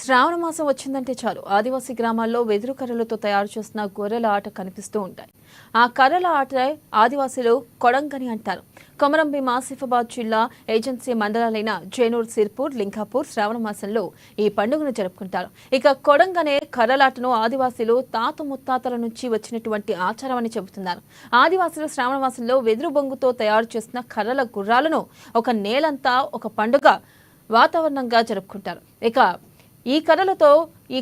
శ్రావణ మాసం వచ్చిందంటే చాలు ఆదివాసీ గ్రామాల్లో వెదురు కర్రలతో తయారు చేసిన గొర్రెల ఆట కనిపిస్తూ ఉంటాయి. ఆ కర్రల ఆట ఆదివాసీలు కొడంగని అంటారు. కొమరంభీం ఆసిఫాబాద్ జిల్లా ఏజెన్సీ మండలాలైన జైనూర్, సిర్పూర్, లింగాపూర్ శ్రావణ మాసంలో ఈ పండుగను జరుపుకుంటారు. ఇక కొడంగనే కర్రలాటను ఆదివాసీలు తాత ముత్తాతల నుంచి వచ్చినటువంటి ఆచారం అని చెబుతున్నారు. ఆదివాసీలు శ్రావణ మాసంలో వెదురు బొంగుతో తయారు చేసిన కర్రల గుర్రాలను ఒక నేలంతా ఒక పండుగ వాతావరణంగా జరుపుకుంటారు. ఇక ఈ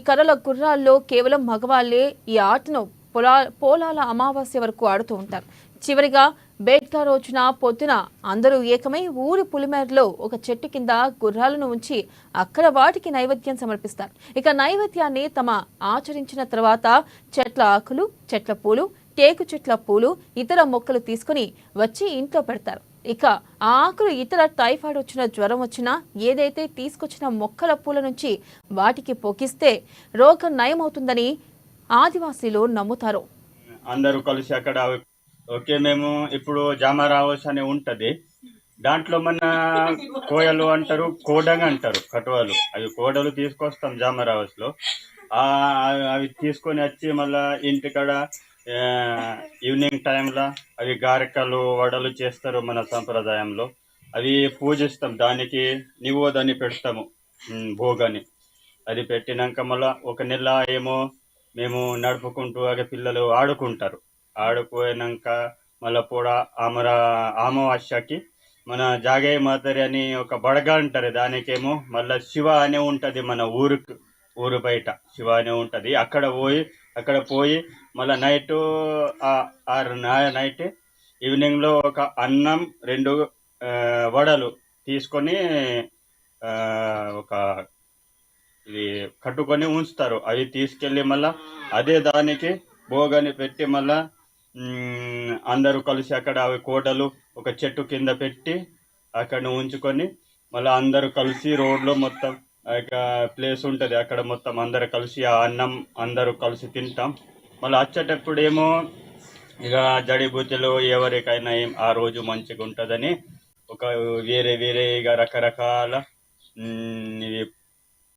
కర్రల గుర్రాల్లో కేవలం మగవాళ్లే ఈ ఆటను పోలాల అమావాస్య వరకు ఆడుతూ ఉంటారు. చివరిగా బేట్కా రోజున పొద్దున అందరూ ఏకమై ఊరి పులిమేరలో ఒక చెట్టు కింద గుర్రాలను ఉంచి అక్కడ వాటికి నైవేద్యం సమర్పిస్తారు. ఇక నైవేద్యాన్ని తమ ఆచరించిన తర్వాత చెట్ల ఆకులు, చెట్ల పూలు, టేకు చెట్ల పూలు, ఇతర మొక్కలు తీసుకుని వచ్చి ఇంట్లో పెడతారు. ఇక ఆ ఆకులు ఇతర టైఫాయిడ్ వచ్చిన, జ్వరం వచ్చినా ఏదైతే తీసుకొచ్చిన మొక్కల పూల నుంచి వాటికి పొకిస్తే రోగం నయమవుతుందని ఆదివాసీలు నమ్ముతారు. అందరూ కలిసి అక్కడ ఓకే మేము ఇప్పుడు జామరావస్ అని ఉంటది, దాంట్లో మన కోయలు అంటారు, కోడంగా అంటారు, కటువలు. అవి కోడలు తీసుకొస్తాం జామరావస్ లో. అవి తీసుకొని వచ్చి మళ్ళా ఇంటికాడ ఈవినింగ్ టైంలో అవి గారెకలు, వడలు చేస్తారు మన సంప్రదాయంలో. అవి పూజిస్తాం, దానికి నివేదన పెడతాము, భోగాని. అది పెట్టినాక మళ్ళీ ఒక నెల ఏమో మేము నడుపుకుంటూ అదే పిల్లలు ఆడుకుంటారు. ఆడుకున్నాక మళ్ళీ కూడా అమావాస్యకి మన జాగయ్య మాతరి అని ఒక బడగ అంటారు, దానికేమో మళ్ళీ శివ అనే ఉంటుంది. మన ఊరు బయట శివ అనే ఉంటుంది. అక్కడ పోయి మళ్ళీ నైట్ ఈవినింగ్లో ఒక అన్నం, 2 వడలు తీసుకొని ఒక ఇది కట్టుకొని ఉంచుతారు. అవి తీసుకెళ్ళి మళ్ళా అదే దానికి భోగాన్ని పెట్టి మళ్ళా అందరూ కలిసి అక్కడ అవి కోటలు ఒక చెట్టు కింద పెట్టి అక్కడ ఉంచుకొని మళ్ళీ అందరూ కలిసి రోడ్లో మొత్తం ప్లేస్ ఉంటుంది, అక్కడ మొత్తం అందరు కలిసి ఆ అన్నం అందరూ కలిసి తింటాం. మళ్ళీ వచ్చేటప్పుడేమో ఇక జడిబూటీలు ఎవరికైనా ఆ రోజు మంచిగా ఉంటుందని ఒక వేరే ఇక రకరకాల